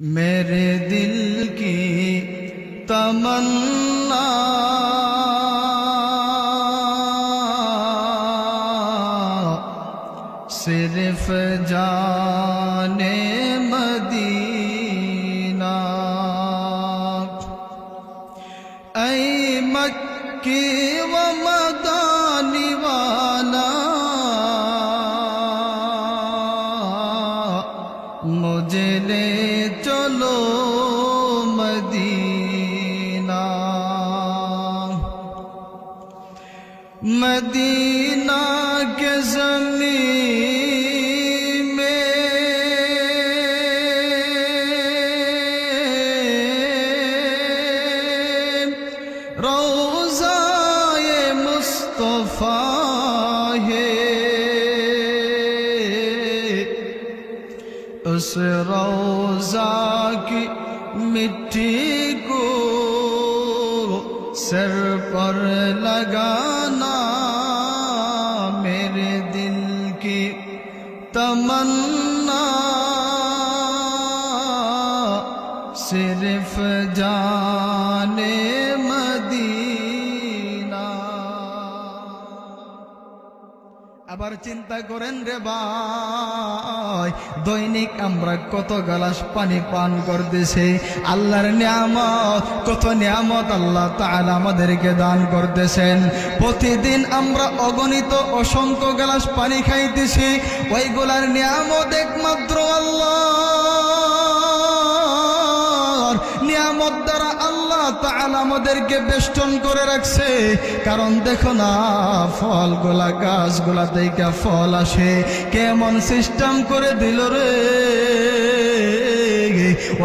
मेरे दिल की तमन्ना सिर्फ जाने मदीना ऐ मक्की व मदानी वाला मुझे ले चलो मदीना मदीना के ज़मीन में रोज़ा-ए मुस्तफ़ा है उस रोज़ा की मिट्टी को सर पर लगाना मेरे दिल की तमन्ना सिर्फ जाने मदीना। আবার চিন্তা করেন রে ভাই, দৈনিক আমরা কত গ্লাস পানি পান করতেছি। আল্লাহর নিয়ামত, কত নিয়ামত আল্লাহ তাআলা আমাদেরকে দান করতেছেন। প্রতিদিন আমরা অগণিত অসংখ্য গ্লাস পানি খাইতেছি। ওইগুলার নিয়ামত একমাত্র আল্লাহর নিয়ামত দ্বারা আল্লাহ তাআলা আমাদেরকে বেষ্টন করে রাখছে। কারণ দেখো না, ফলগুলা গাছগুলা থেকে ফল আসে, কেমন সিস্টেম করে দিল রে।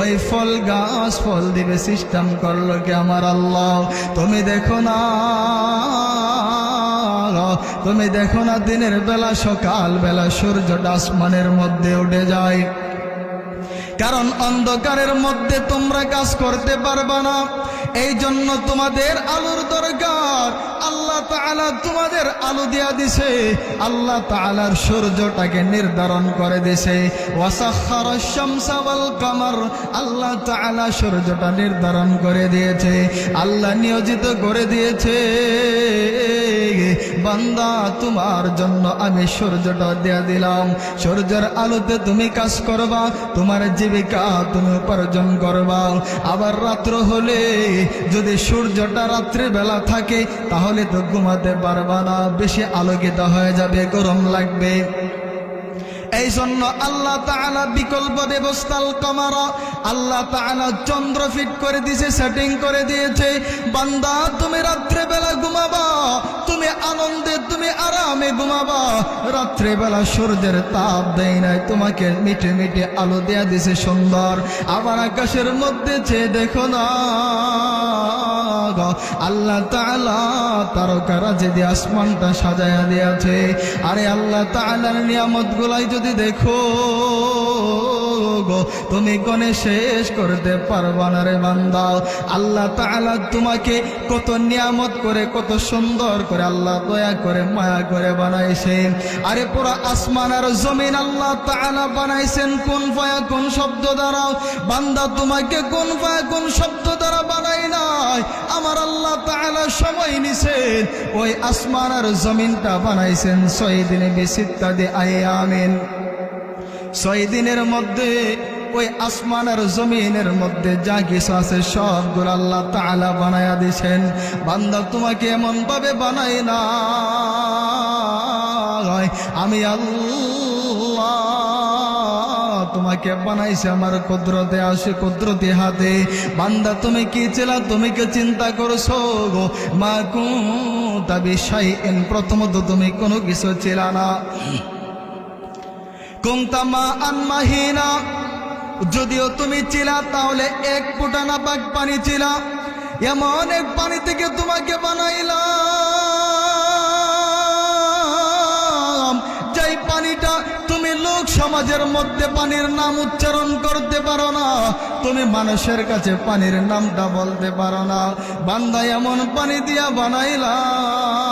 ওই ফল গাছ ফল দিবে সিস্টেম করলো কি আমার আল্লাহ। তুমি দেখো না, তুমি দেখো না, দিনের বেলা সকাল বেলা সূর্যটা আসমানের মধ্যে উঠে যায়। কারণ অন্ধকারের মধ্যে তোমরা কাজ করতে পারবে না, এই জন্য তোমাদের আলোর দরকার। আল্লাহ তাআলা তোমাদের আলো দিয়া দিছে, আল্লাহ তাআলার সূর্যটাকে নির্ধারণ করে দিছে। ওয়াসাখারাশ শামসা ওয়াল কামার, আল্লাহ তাআলা সূর্যটা নির্ধারণ করে দিয়েছে, আল্লাহ নিয়োজিত করে দিয়েছে। বান্দা তোমার জন্য আমি সূর্যটা দিয়া দিলাম, সূর্যের আলোতে তুমি কাজ করবা, তোমার জীবিকা তুমি উপার্জন করবা। আবার রাত্র হলে যদি সূর্যটা রাত্রে বেলা থাকে তাহলে তো ঘুমাতে পারবা না, বেশি আলোকিত হয়ে যাবে, গরম লাগবে। এই জন্য আল্লাহ তাআলা বিকল্প ব্যবস্থা কমারা, আল্লাহ তাআলা চন্দ্র ফিট করে দিয়েছে, সেটিং করে দিয়েছে। বান্দা তুমি রাত্রে বেলা ঘুমাবা, তুমি আনন্দে তুমি আরামে ঘুমাবা। রাত্রে বেলা সূর্যের তাপ দেয় নাই, তোমাকে মিটে মিটে আলো দেয়া দিয়েছে সুন্দর। আবার আকাশের মধ্যে চেয়ে দেখো না, আল্লাহ তাআলা তারকারাজি দিয়ে আসমানটা সাজায়া দিয়েছে। আরে আল্লাহ তাআলার নিয়ামত গুলাই যদি দেখো তুমি কোনে শেষ করতে পারবা না রে বান্দা। আল্লাহ তাআলা তোমাকে কত নিয়ামত করে, কত সুন্দর করে আল্লাহ দয়া করে মায়া করে বানাইছেন। আরে পুরো আসমান আর জমিন আল্লাহ তাআলা বানাইছেন কোন ফায়াকুন শব্দ দ্বারা। বান্দা তোমাকে কোন ফায়াকুন শব্দ দ্বারা বানাই নাই, আমার আল্লাহ তাআলা সময় নিছেন, ওই আসমান আর জমিনটা বানাইছেন 6 দিনে বিসিত্তাদি আয়ামিন। 6 দিনের মধ্যে ওই আসমান আর জমিনের মধ্যে যা কিছু আছে সবগুলো আল্লাহ তাআলা বানায়া দিয়েছেন। বান্দা তোমাকে এমন ভাবে বানাই না, আমি আল্লাহ তোমাকে বানাইছে আমার কুদরতে আসে, কুদরতি হাতে। বান্দা তুমি কি ছিলা, তুমি কি চিন্তা করছো গো? মা কুনতা বিশাইইন, প্রথমত তুমি কোনো কিছু ছিলা না। কুনতা মাআন মাহিনা, যদিও তুমি ছিলা তাহলে এক ফোঁটা নাপাক পানি ছিলা। এমন এক পানি থেকে তোমাকে বানাইলাম যেই পানিটা তুমি লোক সমাজের মধ্যে পানির নাম উচ্চারণ করতে পারো না, তুমি মানুষের কাছে পানির নামটা বলতে পারো না। বান্দা এমন পানি দিয়া বানাইলাম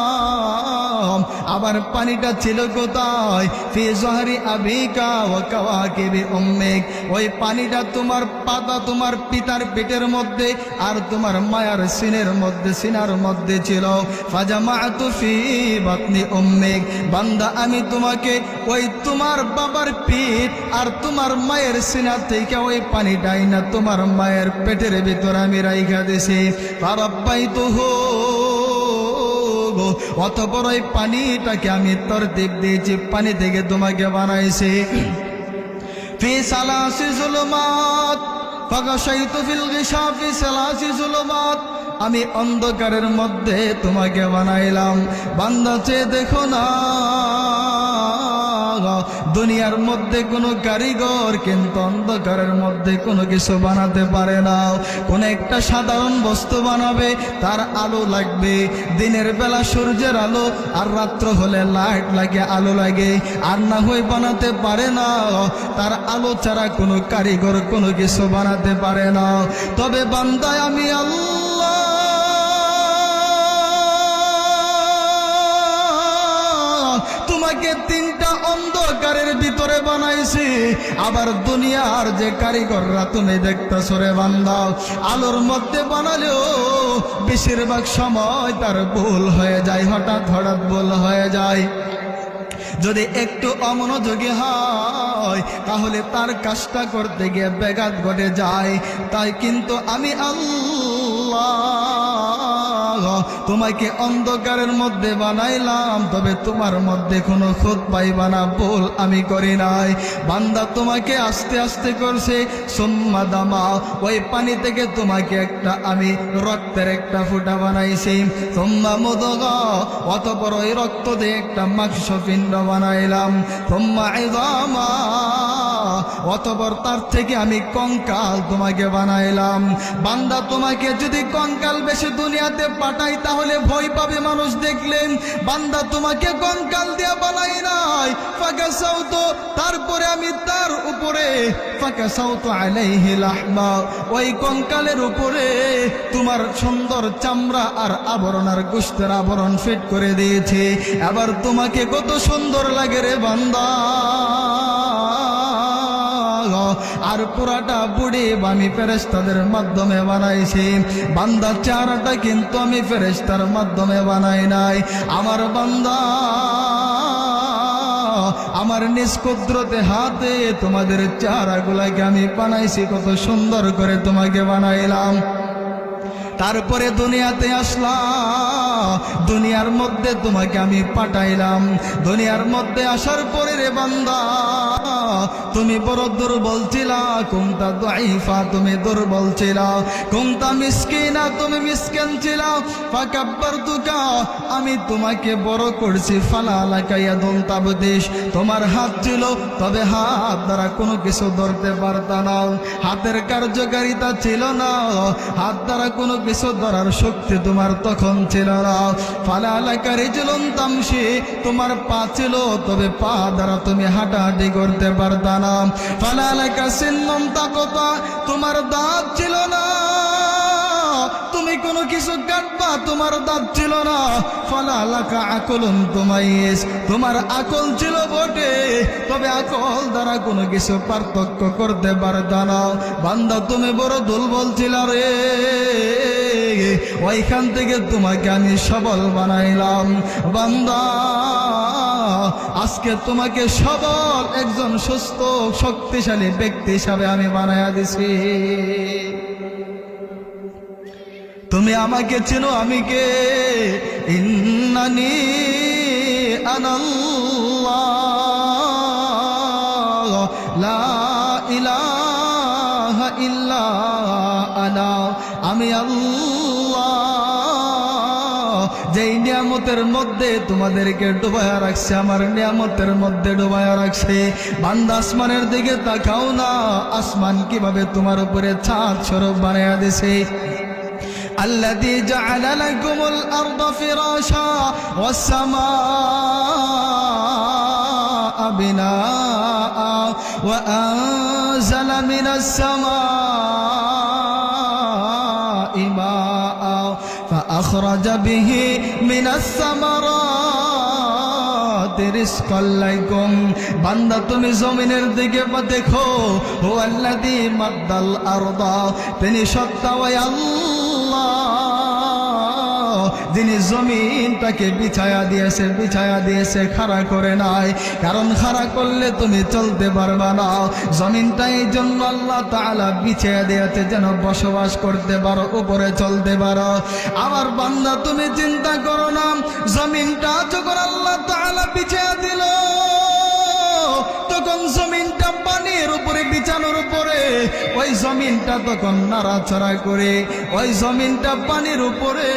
আবার পানিটা ছিল কোথায়? ফি জহরি আবিকা ওয়া কাওয়াকিবি উম্মিক, ওই পানিটা তোমার পাতা তোমার পিতার পেটের মধ্যে আর তোমার মায়ের সিনার মধ্যে ছিল। ফাজামাতু ফি বাতনি উম্মিক, বান্দা আমি তোমাকে ওই তোমার বাবার পিঠ আর তোমার মায়ের সিনা থেকে ওই পানিটাই না তোমার মায়ের পেটের ভিতর আমি রাইখা দিছি। ফারাব্বাইতুহু, অতঃপর ওই পানিটাকে আমি তরতিব দিয়েছি, পানি থেকে তোমাকে বানাইছি। ফি সালাসি যুলুমাত ফাগাশাইতু ফিল গিশাফি সালাসি যুলুমাত, আমি অন্ধকারের মধ্যে তোমাকে বানাইলাম। বান্দা চেয়ে দেখো না, দুনিয়ার মধ্যে কোনো কারিগর কিন্তু অন্ধকারের মধ্যে কোনো কিছু বানাতে পারে না। কোন একটা সাধারণ বস্তু বানাবে তার আলো লাগবে, দিনের বেলা সূর্যের আলো আর রাত্র হলে লাইট লাগে, আলো লাগে, আর না হয় বানাতে পারে না। তার আলো ছাড়া কোনো কারিগর কোনো কিছু বানাতে পারে না। তবে বান্দায় আমি আল্লাহ তোমাকে তিনটা অন্ধকারের ভিতরে বানাইছি। আবার দুনিয়ার যে কারিগররা তুমি দেখতেছো রে বান্দা, আলোর মধ্যে বানালেও বেশিরভাগ সময় তার ভুল হয়ে যায়, হঠাৎ হঠাৎ ভুল হয়ে যায়। যদি একটু অমনোযোগী হয় তাহলে তার কাজটা করতে গিয়ে ব্যাঘাত ঘটে যায়। তাই কিন্তু আমি আল্লাহ তোমাকে অন্ধকারের মধ্যে বানাইলাম, তবে তোমার মধ্যে কোনো খুঁত পাইবা না, ভুল আমি করি নাই। বান্দা তোমাকে আস্তে আস্তে করছে, সুম্মা দামা, ওই পানি থেকে তোমাকে একটা আমি রক্তের একটা ফুটা বানাইছি। সুম্মা মুদগা, অতঃপর ওই রক্ত দিয়ে একটা মাংসপিণ্ড বানাইলাম। সুম্মা ইযামা, অতঃপর তার থেকে আমি কঙ্কাল তোমাকে বানাইলাম। বান্দা তোমাকে যদি কঙ্কাল বেশি দুনিয়াতে পাঠাই তাহলে ভয় পাবে মানুষ দেখলেন। বান্দা তোমাকে কঙ্কাল দিয়া বানাই নাই, ফাকাসাউতু, তারপরে আমি তার উপরে ফাকাসাউতু আলাইহি লাহমা, ওই কঙ্কালের উপরে তোমার সুন্দর চামড়া আর আবরণ আর গোশতের আবরণ ফিট করে দিয়েছে। আবার তোমাকে কত সুন্দর লাগে রে বান্দা। আর পুরাটা বুড়ি আমি ফেরেশতাদের মাধ্যমে বানাইছি। বান্দার চেহারাটা কিন্তু আমি ফেরেশতার মাধ্যমে বানাই নাই। আমার বান্দা আমার নিজ কুদরতে হাতে তোমাদের চেহারাগুলাকে আমি বানাইছি, কত সুন্দর করে তোমাকে বানাইলাম। তারপরে দুনিয়াতে আসলাম, দুনিয়ার মধ্যে তোমাকে আমি পাঠাইলাম। দুনিয়ার মধ্যে আসার পরে রে বান্দা তুমি বড় দুর্বল ছিলা, কুনতা দাঈফা, তুমি দুর্বল ছিলা, কুনতা মিসকিনা, তুমি মিসকিন ছিলা। ফাকাব্বারতুকা, আমি তোমাকে বড় করছি। ফালালাকা ইয়াদুন তাবদিশ, তোমার হাত ছিল তবে হাত দ্বারা কোনো কিছু ধরতে পারতা না, হাতের কার্যকারিতা ছিল না, হাত দ্বারা কোনো কিছু ধরার শক্তি তোমার তখন ছিল না। ফালালাকা রিজলুন তামশি, তোমার পা ছিল তবে পা দ্বারা তুমি হাঁটাহাঁটি করতে পারতা না। ফালালাকা সিন্নুন তাকতা, তোমার দাঁত ছিল না, তুমি কোনো কিছু কাটবা তোমার দাঁত ছিল না। ফালালাকা আকলুন তুমাইয়িজ, তোমার আকল ছিল বটে তবে আকল দ্বারা কোনো কিছু পার্থক্য করতে পারতা না। বান্দা তুমি বড় দুর্বল ছিল রে, ওইখান থেকে তোমাকে আমি সবল বানাইলাম। বান্দা আজকে তোমাকে সবল একজন সুস্থ শক্তিশালী ব্যক্তি হিসাবে আমি বানায়া দিছি। তুমি আমাকে চেনো, আমি কে? ইন্নানি আনাল্লাহ লা ইলাহা ইল্লা আনা, আমি আল্লাহ যেই নিয়ামতের মধ্যে তোমাদেরকে ডুবায়া রাখছে, আমার নিয়ামতের মধ্যে ডুবায়া রাখছে। বান্দা আসমানের দিকে তাকাও না, আসমান কিভাবে তোমার উপরে ছাদ স্বরূপ বানায়া দিছে। الذي جعل لكم الأرض فراشا والسماء بناء وأنزل من السماء ماء فأخرج به من الثمرات রিজকাল লাকুম। বান্দা তুমি জমিনের দিকে দেখো, হুয়াল্লাযী মাদ্দাল আরদা, তিনি সত্তা ওই আল্লাহ যিনি জমিনটাকে বিছায়া দিয়েছে, খাড়া করে নাই। কারণ খাড়া করলে তুমি চলতে পারবা না। জমিনটা এই জন্য আল্লাহ তাআলা বিছায়া দিয়েছে যেন বসবাস করতে পারো, উপরে চলতে পারো। আমার বান্দা তুমি চিন্তা করো না, জমিনটা যখন আল্লাহ তাআলা বিছায়া দিল, তখন জমিনটা পানির উপরে বিছানোর উপরে, ওই জমিনটা তখন নাড়াচাড়া করে, ওই জমিনটা পানির উপরে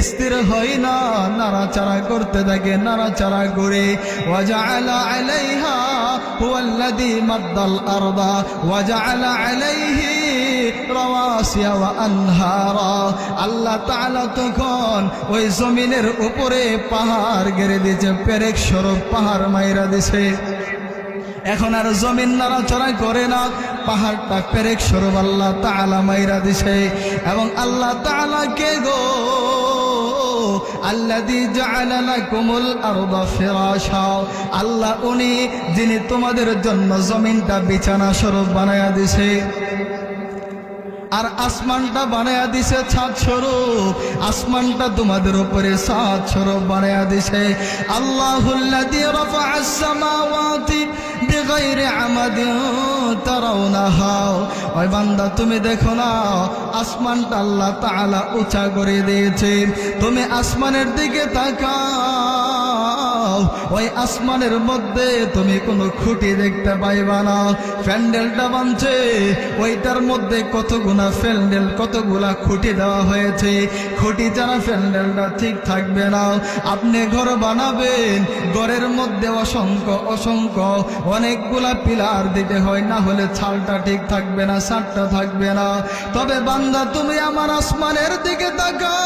স্থির হয় না, নাড়াচাড়া করতে থাকে, নাড়াচাড়া করে। ওয়াজআলা আলাইহা হুয়াল্লাযী মাদ্দাল আরদা ওয়াজআলা আলাইহি রাওয়াসিয়া ওয়া আনহারা। আল্লাহ তাআলা তখন ওই জমিনের উপরে পাহাড় গেড়ে দিয়েছে, পেরেক স্বরূপ পাহাড় মাইরা দিছে। এখন আর জমিন নাড়াচড়া করে না, পাহাড়টা পেরেক স্বরূপ আল্লাহ তাআলা মাইরা দিছে। এবং আল্লাহ তাআলা কে গো? আল্লাযী জাআলা লাকুমুল আরদা ফিরাশা, আল্লাহ উনি যিনি তোমাদের জন্য জমিনটা বিছানা স্বরূপ বানায়া দিছে, আর আসমানটা বানায়া দিছে ছাদ স্বরূপ। আসমানটা তোমাদের উপরে ছাদ স্বরূপ বানায়া দিছে। আল্লাহুল্লাযী রাফা'আস সামাওয়াতি বিগাইরি আমাদিন তারাউনাহা। ওই বান্দা তুমি দেখো না, আসমানটা আল্লাহ তাআলা উঁচা করে দিয়েছে। তুমি আসমানের দিকে তাকাও, ওই আসমানের মধ্যে তুমি কোনো খুঁটি দেখতে পাইবা না। প্যান্ডেলটা বানছে, ওইটার মধ্যে কতগুলা প্যান্ডেল, কতগুলা খুঁটি দেওয়া হয়েছে। খুঁটি ছাড়া প্যান্ডেলটা ঠিক থাকবে না। আপনি ঘর বানাবেন, ঘরের মধ্যে অসংখ্য অনেকগুলা পিলার দিতে হয়, না হলে ছালটা ঠিক থাকবে না, ছাদটা থাকবে না। তবে বান্দা তুমি আমার আসমানের দিকে তাকাও,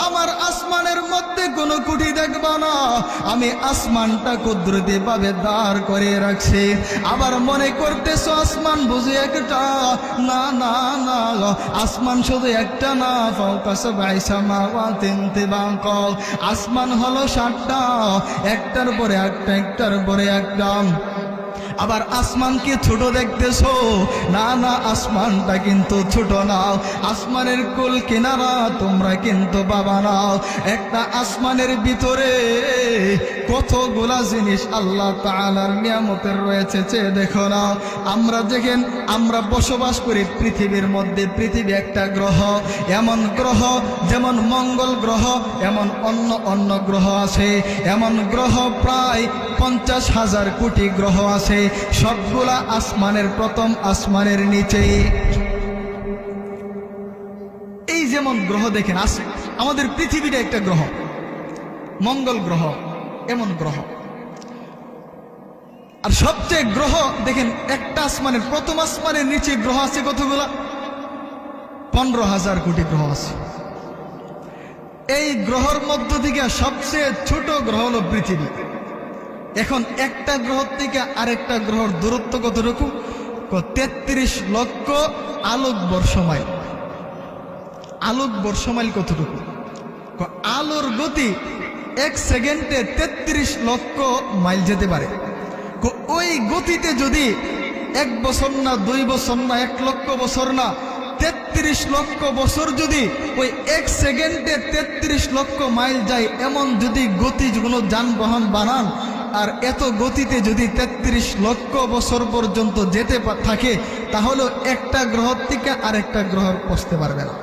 আমার আসমানের মধ্যে কোনো কুঠি দেখবা না। আমি আসমানটা কুদরতি ভাবে দাঁড় করে রাখছি। আবার মনে করতেছো আসমান বুঝি একটা, না না না, আসমান শুধু একটা না, ফাওকা সাবঈ সামাওয়াতিন তিবাকা, আসমান হলো 7টা, একটার পরে একটা, একটার পরে একটা। আবার আসমান কি ছোট দেখতেছো? না না, আসমানটা কিন্তু ছোট না। আসমানের কুল কিনারা তোমরা কিন্তু পাবা না। একটা আসমানের ভিতরে কতগুলা জিনিস আল্লাহ তাআলার নিয়ামতের রয়েছে, চেয়ে দেখো না। আমরা বসবাস করি পৃথিবীর মধ্যে। পৃথিবী একটা গ্রহ, এমন গ্রহ যেমন মঙ্গল গ্রহ, এমন অন্য গ্রহ আছে। এমন গ্রহ প্রায় 50,000 কোটি গ্রহ আছে, সবগুলা আসমানের প্রথম আসমানের নিচে। এই যেমন গ্রহ দেখেন, আমাদের পৃথিবীটা একটা গ্রহ, মঙ্গল গ্রহ এমন গ্রহ। আর সবচেয়ে গ্রহ দেখেন, একটা আসমানের প্রথম আসমানের নিচে গ্রহ আছে কতগুলা? 15,000 কোটি গ্রহ আছে। এই গ্রহের মধ্য থেকে সবচেয়ে ছোট গ্রহ হলো পৃথিবী। এখন একটা গ্রহ থেকে আরেকটা গ্রহের দূরত্ব কতটুকু? 33 লক্ষ আলোকবর্ষ মাইল। আলোকবর্ষ মাইল কতটুকু? আলোর গতি 1 সেকেন্ডে 33 লক্ষ মাইল যেতে পারে। ওই গতিতে যদি 1 বছর না, 2 বছর না, 1 লক্ষ বছর না, 33 লক্ষ বছর যদি ওই 1 সেকেন্ডে 33 লক্ষ মাইল যায়, এমন যদি গতি কোনো যানবাহন বানান, আর এত গতিতে যদি 33 লক্ষ বছর পর্যন্ত যেতে থাকে, তাহলে একটা গ্রহ থেকে আরেকটা গ্রহ পৌঁছতে পারবে না।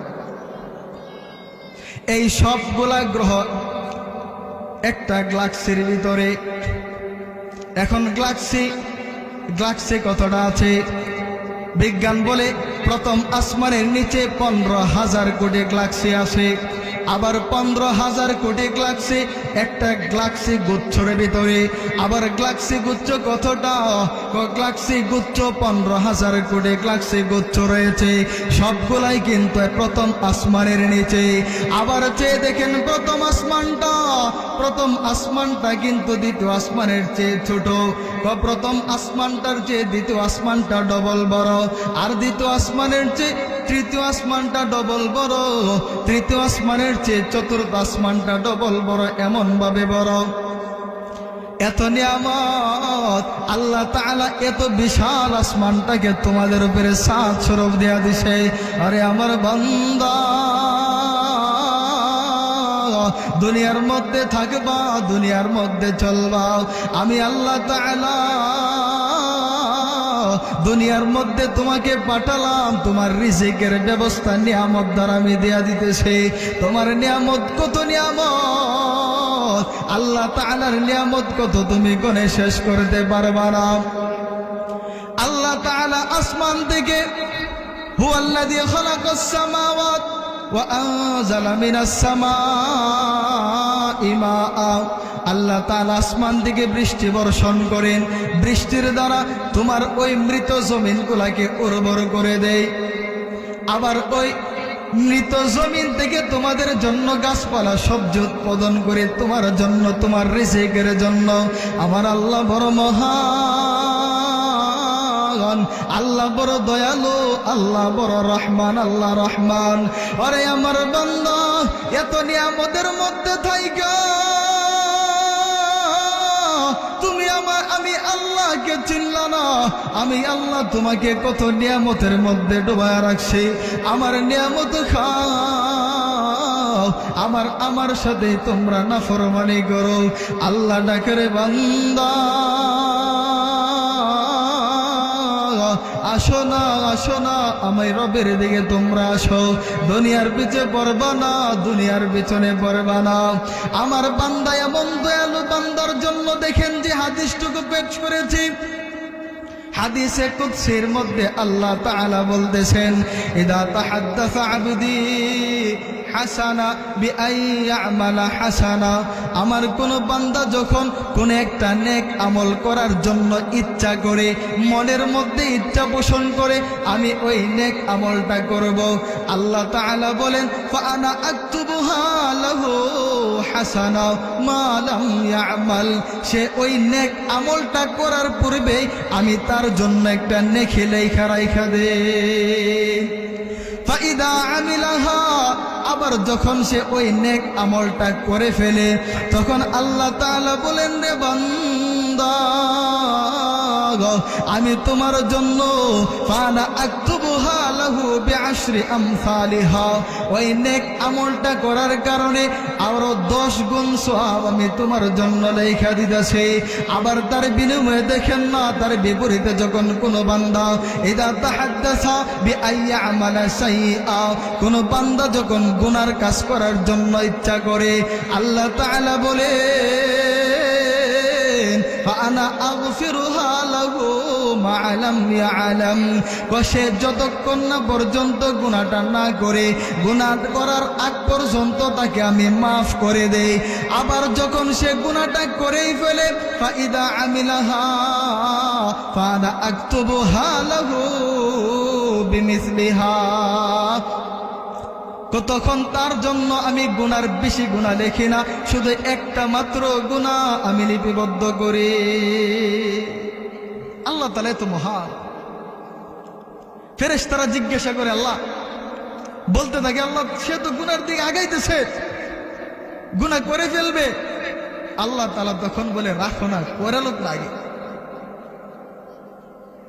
এই সবগুলা গ্রহ একটা গ্যালাক্সির ভিতরে। এখন গ্যালাক্সি কতটা আছে? বিজ্ঞান বলে প্রথম আসমানের নিচে 15,000 কোটি গ্যালাক্সি আছে। আবার 15,000 কোটি গ্যালাক্সি একটা গ্যালাক্সি গুচ্ছর ভিতরে। আবার গ্যালাক্সি গুচ্ছ কতটা? গ্যালাক্সি গুচ্ছ 15,000 কোটি গ্যালাক্সি গুচ্ছ রয়েছে, সবগুলাই কিন্তু প্রথম আসমানের নিচে। আবার চেয়ে দেখেন প্রথম আসমানটা কিন্তু দ্বিতীয় আসমানের চেয়ে ছোট। প্রথম আসমানটার চেয়ে দ্বিতীয় আসমানটা ডবল বড়, আর দ্বিতীয় আসমানের চেয়ে তৃতীয় আসমানটা ডবল বড়, তৃতীয় আসমানের চেয়ে চতুর্থ আসমানটা ডবল বড়, এমন ভাবে বড়। এত নিয়ামত আল্লাহ তাআলা এত বিশাল আসমানটাকে তোমাদের উপরে সাত স্বরূপ দেয়া দিছে। আরে আমার বান্দা, দুনিয়ার মধ্যে থাকবা, দুনিয়ার মধ্যে চলবা, আমি আল্লাহ তাআলা দুনিয়ার মধ্যে তোমাকে পাঠালাম, তোমার রিজিকের ব্যবস্থা নিয়ামত দ্বারা আমি দেয়া দিতেছি। তোমার নিয়ামত কত নিয়ামত, আল্লাহ তাআলার নিয়ামত কত তুমি গণে শেষ করতে পারবা না। আল্লাহ তাআলা আসমান থেকে হুয়াল্লাযী খালাকাস সামাওয়াত ওয়া আনজালা মিনাস সামাই মাআ, আল্লাহ তাআলা আসমান থেকে বৃষ্টি বর্ষণ করেন, বৃষ্টির দ্বারা তোমার ওই মৃত জমিনগুলাকে উর্বর করে দেয়। আবার ওই মৃত জমিন থেকে তোমাদের জন্য গাছপালা সবজি উৎপাদন করে তোমার জন্য, তোমার রিজিকের জন্য। আমার আল্লাহ বড় মহান, আল্লাহ বড় দয়ালু, আল্লাহ বড় রহমান, আল্লাহ রহমান। আরে আমার বান্দা, এত নিয়ামতের মধ্যে থাইকা তুমি আমি আল্লাহকে চিনলা না। আমি আল্লাহ তোমাকে কত নিয়ামতের মধ্যে ডুবায় রাখছি। আমার নিয়ামত খাও, আমার সাথে তোমরা নাফরমানি করো। আল্লাহ ডাকরে বান্দা, আসো না, আসো না, আমার রবের দিকে তোমরা আসো। দুনিয়ার পিছে পড়বা না, দুনিয়ার পিছনে পড়বা না। আমার বান্দা এমন দয়ালু, বান্দার জন্য দেখেন যে হাদিসটুকু পেশ করেছি। হাদিসে কুদসির মধ্যে আল্লাহ তাআলা বলতেছেন, ইদা তাহাদ্দাসা আবদি হাসানা বিআইয়ামালা হাসানা, আমার কোন বান্দা যখন কোন একটা নেক আমল করার জন্য ইচ্ছা করে, মনের মধ্যে ইচ্ছা পোষণ করে, আমি ওই নেক আমলটা করব, আল্লাহ তাআলা বলেন ফাআনা আকতুবুহা লাহু হাসানা মা লাম ইয়ামাল, সে ওই নেক আমলটা করার পূর্বে আমি তার জন্য একটা নেকি লেখা রাইখা দেই। ফাইদা আমিলাহা, আবার যখন সে ওই নেক আমলটা করে ফেলে, তখন আল্লাহ তাআলা বলেন, রে বান্দা, আমি তোমার জন্য ফানা আকতুবুহা লাহু বিআশরি আমসালিহা, ওই নেক আমলটা করার কারণে আরো 10 গুণ সওয়াব আমি তোমার জন্য লেখা দিতেছি। আবার তার বিনিময়ে দেখেন না, তার বিপরীতে যখন কোনো বান্দা ইদা তাহাদ্দাসা বিআইয়ামালা সাইয়্যা, কোন বান্দা যখন গুনার কাজ করার জন্য ইচ্ছা করে, আল্লাহ তাআলা বলে ফাআনা আগফিরুহা লাহু মা লাম ইয়ালাম, সে যতক্ষণ না পর্যন্ত গুনাহটা না করে, গুনাহ করার আগ পর্যন্ত তাকে আমি মাফ করে দেই। আবার যখন সে গুনাহটা করেই ফেলে, ফাইদা আমিলাহা ফাআনা আকতুবুহা লাহু বিমিসলিহা, তখন তার জন্য আমি গুনার বেশি গুনাহ লিখি না, শুধু একটা মাত্র গুনাহ আমি লিপিবদ্ধ করি। আল্লাহ তাআলা তো মহান। ফেরেশতারা জিজ্ঞাসা করে, আল্লাহ বলতে থাকে, আল্লাহ সে তো গুনার দিকে আগাইতেছে, গুনাহ করে ফেলবে। আল্লাহ তাআলা তখন বলে, রাখো না, করালোক লাগে।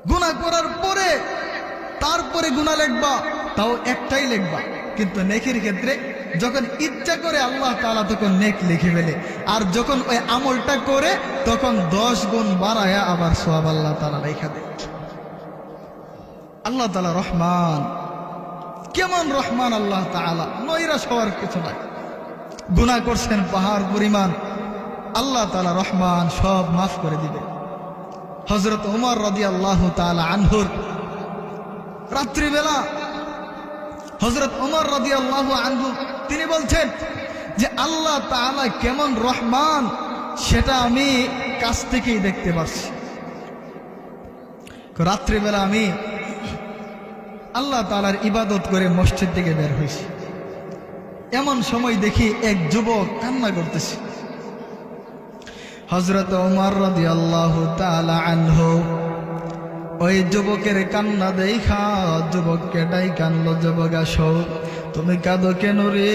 গুনাহ করার পরে তারপরে গুনাহ লিখবা, তাও একটাই লিখবা, কিন্তু নেকির ক্ষেত্রে যখন ইচ্ছা করে আল্লাহ তাআলা তখন নেক লিখে ফেলে। আর যখন ওই আমলটা করে তখন 10 গুণ বাড়ায়া আবার সওয়াব আল্লাহ তাআলা লেখা দেয়। আল্লাহ তাআলা রহমান, কেমন রহমান আল্লাহ তাআলা, নৈরাশ হওয়ার কিছু নাই। গুনাহ করছেন পাহাড় পরিমাণ, আল্লাহ তাআলা রহমান, সব মাফ করে দিবে। হযরত ওমর রাদিয়াল্লাহু তাআলা আনহুর রাত্রিবেলা হযরত ওমর রাদিয়াল্লাহু আনহু তিনি বলছেন যে আল্লাহ তাআলা কেমন রহমান সেটা আমি কাছ থেকেই দেখতে পাচ্ছি। রাত্রিবেলা আমি আল্লাহ তাআলার ইবাদত করে মসজিদ থেকে বের হয়েছি, এমন সময় দেখি এক যুবক কান্না করতেছে। হযরত ওমর রাদিয়াল্লাহু তাআলা আনহু ওই যুবকের কান্না দেখা যুবককে ডাই কানলো, যুবক আসো, তুমি কাঁদো কেন রে,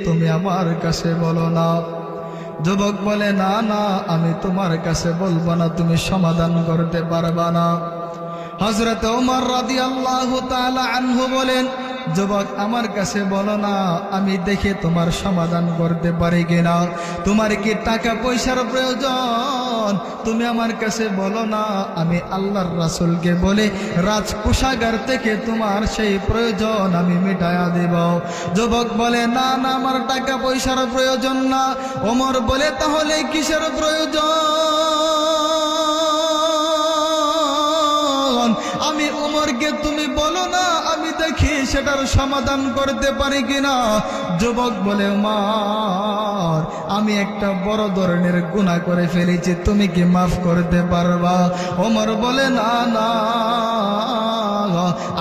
তুমি আমার কাছে বলো না। যুবক বলে, না না, আমি তোমার কাছে বলবো না, তুমি সমাধান করতে পারবা না। হযরত ওমর রাদিয়াল্লাহু তাআলা আনহু বলেন, যুবক আমার কাছে বলো না, আমি দেখে তোমার সমাধান করতে পারি কিনা। তোমার কি টাকা পয়সার প্রয়োজন, তুমি আমার কাছে বলো না, আমি আল্লাহর রাসূলকে বলে রাজকোষাগার থেকে তোমার সেই প্রয়োজন আমি মিটায়া দেব। যুবক বলে, না না, আমার টাকা পয়সার প্রয়োজন না। ওমর বলে, তাহলে কিসের প্রয়োজন? আমি ওমরকে তুমি বলো না, আমি দেখি সেটার সমাধান করতে পারি কিনা। যুবক বলে, ওমর, আমি একটা বড় ধরনের গুনাহ করে ফেলেছি, তুমি কি মাফ করতে পারবা? ওমর বলে, না না,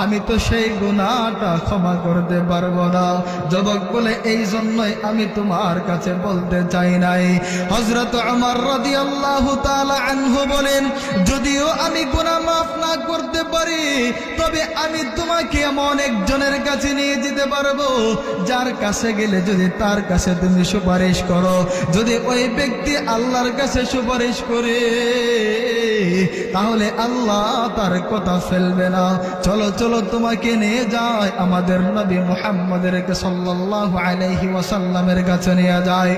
আমি তো সেই গুনাহটা ক্ষমা করতে পারবো না। যুবক বলে, এই জন্যই আমি তোমার কাছে বলতে চাই নাই। হযরত ওমর রাদিয়াল্লাহু তাআলা আনহু বলেন, যদিও আমি গুনাহ মাফ না করতে পারি, তবে আমি তোমাকে এমন একজনের কাছে নিয়ে যেতে পারবো, যার কাছে গেলে যদি তার কাছে তুমি সুপারিশ করো, যদি ওই ব্যক্তি আল্লাহর কাছে সুপারিশ করে, তাহলে আল্লাহ তার কথা ফেলবে না। চলো চলো, তোমাকে নিয়ে যায় আমাদের নবী মুহাম্মদের সাল্লাল্লাহু আলাইহি ওয়াসাল্লামের কাছে নিয়ে যায়।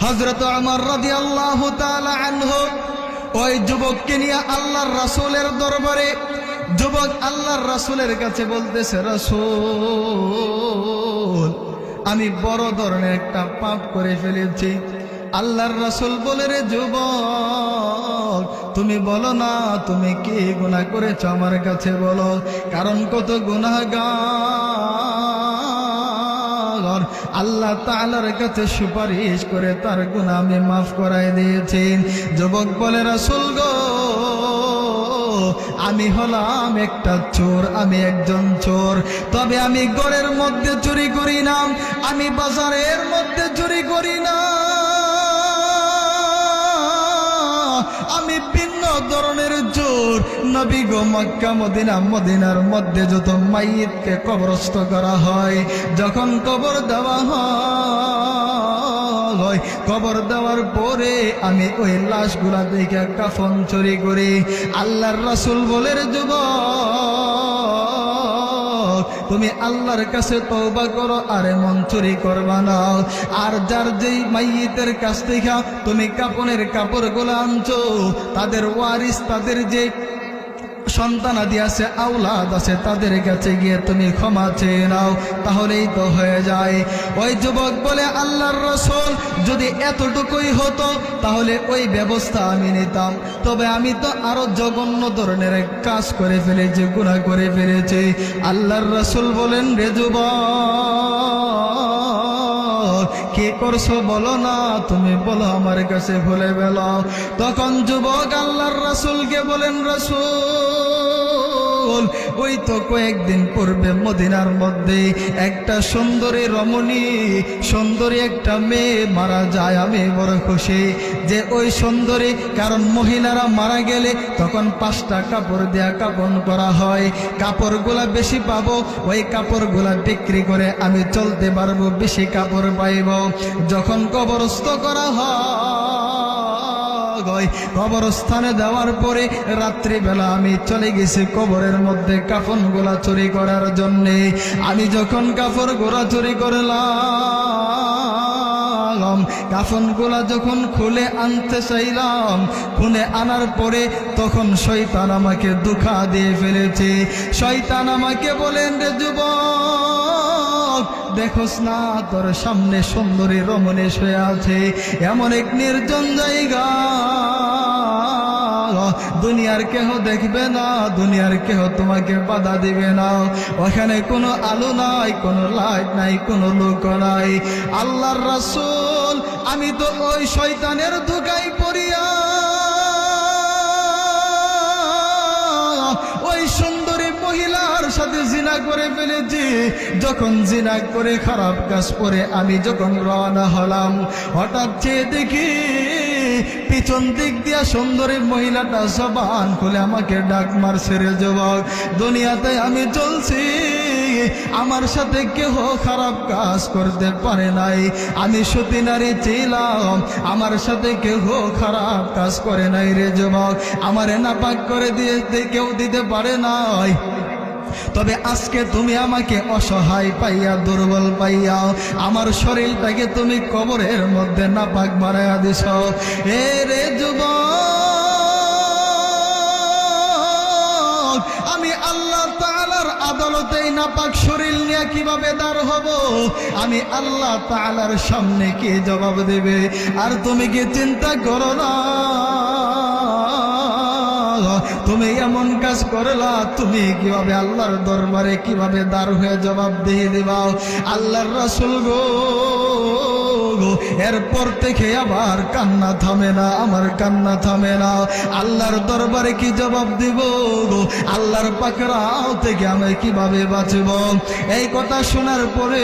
হযরত ওমর রাদিয়াল্লাহু তাআলা আনহু ওই যুবককে নিয়ে আল্লাহর রাসূলের দরবারে, যুবক আল্লাহর রাসূলের কাছে বলতেছে, রাসূল, আমি বড় ধরনের একটা পাপ করে ফেলেছি। আল্লাহর রাসূল বলে, রে যুবক, তুমি বলো না, তুমি কি গুনাহ করেছো আমার কাছে বলো, কারণ কত গুনাহগার আল্লাহ তাআলার কাছে সুপারিশ করে তার গুনাহ আমি মাফ করাই দিয়েছি। যুবক বলে, রাসূল গো, আমি হলাম একটা চোর, আমি একজন চোর, তবে আমি ঘরের মধ্যে চুরি করি না, আমি বাজারের মধ্যে চুরি করি না, আমি ভিন্ন ধরনের চোর। নবী গো, মক্কা মদিনার মধ্যে যত মাইয়িতকে কবরস্থ করা হয়, যখন কবর দেওয়া হয়, কবর দেওয়ার পরে আমি ওই লাশগুলা দেখে কাফন চুরি করি। আল্লাহর রাসূল বলে, রে যুবক, তুমি আল্লাহর কাছে তওবা করো, আর এমন চুরি করবা না। আর যার যেই মাইয়িতের কাছ থেকে তুমি কাপনের কাপড়গুলো আনছো, তাদের ওয়ারিস, তাদের যে সন্তানাদি আছে, আওলাদ আছে, তাদের কাছে গিয়ে তুমি ক্ষমা চেয়ে নাও, তাহলেই তো হয়ে যায়। ওই যুবক বলে, আল্লাহর রাসূল, যদি এতটুকুই হতো তাহলে ওই ব্যবস্থা আমি নিতাম, তবে আমি তো আরো জঘন্য ধরনের এক কাজ করে ফেলেছি, গুনাহ করে ফেলেছি। আল্লাহর রাসূল বলেন, রে যুবক, কি করছো বলো না, তুমি বলো, আমার কাছে ভুলে গেল। তখন যুবক আল্লাহর রাসূলকে বলেন, রাসূল, ওই তো কয়েকদিন পূর্বে মদিনার মধ্যে একটা সুন্দরী রমণী, সুন্দরী একটা মেয়ে মারা যায়। আমি বড় খুশি যে ওই সুন্দরী, কারণ মহিলারা মারা গেলে তখন 5টা কাপড় দেয়া কাফন করা হয়, কাপড়গুলা বেশি পাবো, ওই কাপড়গুলা বিক্রি করে আমি চলতে পারবো, বেশি কাপড় পাইব। যখন কবরস্থ করা হয়, কবরস্থানে দেওয়ার পরে রাত্রিবেলা আমি চলে গেছি কবরের মধ্যে কাফনগুলা চুরি করার জন্যে। আমি যখন কাপড়গুলা চুরি করলাম, কাফনগুলা যখন খুলে আনতে চাইলাম, খুলে আনার পরে তখন শয়তান আমাকে ধোঁকা দিয়ে ফেলেছে। শয়তান আমাকে বলেন, রে যুবক, দেখোস না তোর সামনে সুন্দরী রমণী শুয়ে আছে, এমন এক নির্জন জায়গা, দুনিয়ার কেহ দেখবে না, দুনিয়ার কেহ তোমাকে বাধা দিবে না, ওখানে কোনো আলো নাই, কোনো লাইট নাই, কোনো লোক নাই। আল্লাহর রাসূল, আমি তো ওই শয়তানের ধোঁকায় পড়িয়া ওই সুন্দরী মহিলার সাথে জিনা করে ফেলেছি। যখন জিনা করে খারাপ কাজ করে আমি যখন রওনা হলাম, হঠাৎ চেয়ে দেখি পিছন দিক দিয়া সুন্দরী মহিলাটা জবান খুলে আমাকে ডাক মারছে, রে যুবক, দুনিয়াতে আমি চলছি, আমার সাথে কেহ খারাপ কাজ করতে পারে নাই, আমি সতী নারী ছিলাম, আমার সাথে কেহ খারাপ কাজ করে নাই রে যুবক, আমারে নাপাক করে দিয়ে কেউ দিতে পারে নাই। তবে আজকে তুমি আমাকে অসহায় পাইয়া, দুর্বল পাইয়া আমার শরীরটাকে তুমি কবরের মধ্যে নাপাক বানাইয়া দিছ। এ রে যুবক, আমি আল্লাহ তাআলার আদালতে নাপাক শরীর নিয়ে কিভাবে দাঁড় হব? আমি আল্লাহ তাআলার সামনে কি জবাব দেবে? আর তুমি কি চিন্তা করো না, তুমি এমন কাজ করলা, তুমি কিভাবে আল্লাহর দরবারে কিভাবে দাঁড় হয়ে জবাব দিয়ে দিবা? আল্লাহর রাসূল গো, এরপর থেকে আবার কান্না থামে না, আমার কান্না থামে না। আল্লাহর দরবারে কি জবাব দিব গো? আল্লাহর পাকড়াও থেকে আমি কিভাবে বাঁচব? এই কথা শোনার পরে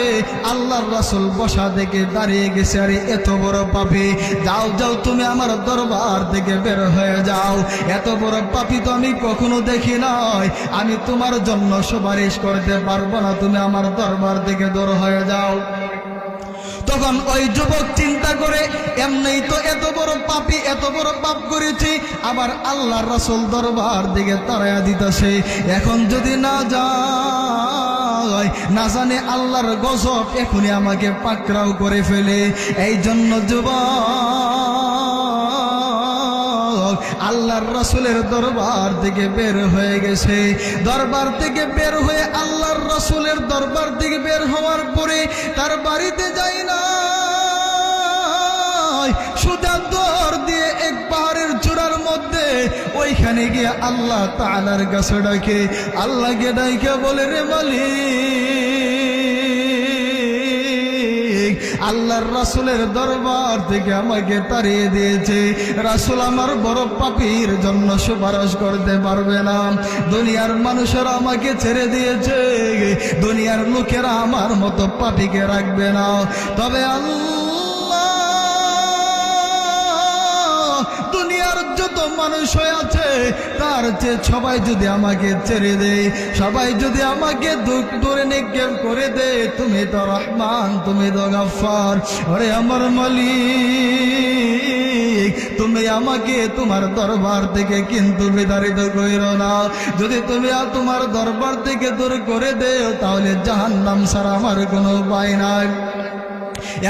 আল্লাহর রাসূল বসা থেকে দাঁড়িয়ে গেছে, আরে এত বড় পাপী, যাও যাও তুমি আমার দরবার থেকে বের হয়ে যাও, এত বড় পাপী তো আমি কখনো দেখি নাই, আমি তোমার জন্য সুপারিশ করতে পারবো না, তুমি আমার দরবার থেকে দূর হয়ে যাও। তখন ওই যুবক চিন্তা করে, এমনিই তো এত বড় পাপী, এত বড় পাপ করেছি, আবার আল্লাহর রাসূল দরবার দিকে তাড়াইয়া দিতেছে, এখন যদি না যায়, না জানে আল্লাহর গজব এখনই আমাকে পাকড়াও করে ফেলে। এই জন্য যুবক আল্লাহর রাসূলের দরবার থেকে বের হয়ে গেছে। দরবার থেকে বের হয়ে আল্লাহর রাসূলের দরবার থেকে বের হওয়ার পরে তার বাড়িতে যায় না, সোজা দৌড় দিয়ে এক পাহাড়ের চূড়ার মধ্যে ওইখানে গিয়ে আল্লাহ তাআলার কাছে ডাকে, আল্লাহকে ডাকে বলে, রে মালিক, আল্লাহর রাসূলের দরবার থেকে আমাকে তাড়িয়ে দিয়েছে, রাসূল আমার বড় পাপীর জন্য সুপারিশ করতে পারবে না, দুনিয়ার মানুষেরা আমাকে ছেড়ে দিয়েছে, দুনিয়ার লোকেরা আমার মতো পাপীকে রাখবে না, তবে দুনিয়ার যত মানুষ আছে তার চেয়ে সবাই যদি আমাকে ছেড়ে দেয়, সবাই যদি আমাকে দূরে নিক্ষেপ করে দে, তুমি তো রহমান, তুমি তো গফফার, ওরে আমার মালিক, তুমি আমাকে তোমার দরবার থেকে কিন্তু বিতাড়িত কইরো না, যদি তুমি তোমার দরবার থেকে দূর করে দেও তাহলে জাহান্নাম ছাড়া আমার কোনো উপায় নাই।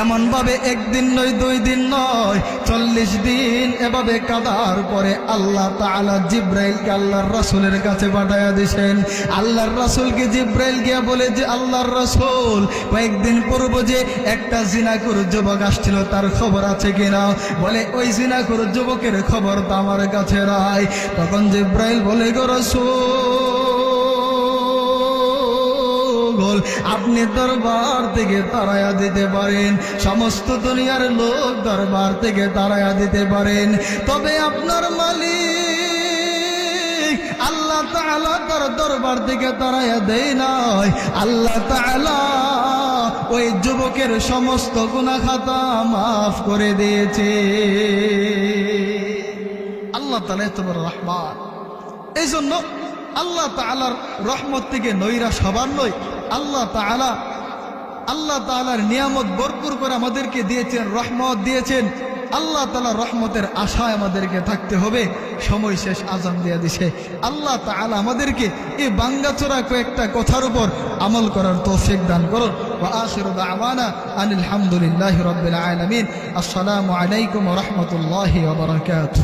এমন ভাবে একদিন নয়, 2 দিন নয়, 40 দিন এভাবে কাঁদার পরে আল্লাহ তাআলা জিব্রাইলকে আল্লাহর রাসূলের কাছে পাঠাইয়া দিয়েছেন। আল্লাহর রাসূলকে জিব্রাইল গিয়া বলে যে, আল্লাহর রাসূল, কয়েকদিন পূর্বে যে একটা জিনাকুর যুবক আসছিল তার খবর আছে কিনা? বলে, ওই জিনাকুর যুবকের খবর তো আমার কাছে নাই। তখন জিব্রাইল বলে, গো রাসূল, আপনি দরবার থেকে তাড়াইয়া দিতে পারেন, সমস্ত দুনিয়ার লোক দরবার থেকে তাড়াইয়া দিতে পারেন, তবে আপনার মালিক আল্লাহ তাআলা তার দরবার থেকে তাড়াইয়া দেয় নাই। আল্লাহ তাআলা ওই যুবকের সমস্ত গুনাহ খাতা মাফ করে দিয়েছে। আল্লাহ তাআলা এত বড় রহমান। এই জন্য আল্লাহ তাআলার রহমত থেকে নৈরাশ হবার নয়। আল্লাহ তাআলার নিয়ামত ভরপুর করে আমাদেরকে দিয়েছেন, রহমত দিয়েছেন। আল্লাহ তাআলার রহমতের আশায় আমাদেরকে থাকতে হবে। সময় শেষ, আজান দিয়ে দিছে। আল্লাহ তাআলা আমাদেরকে এই বাঙ্গাচোরা কয়েকটা কথার উপর আমল করার তৌফিক দান করুন। ওয়া আখিরু দাওয়ানা আনিল হামদুলিল্লাহি রাব্বিল আলামিন। আসসালামু আলাইকুম ওয়া রাহমাতুল্লাহি ওয়া বারাকাতুহু।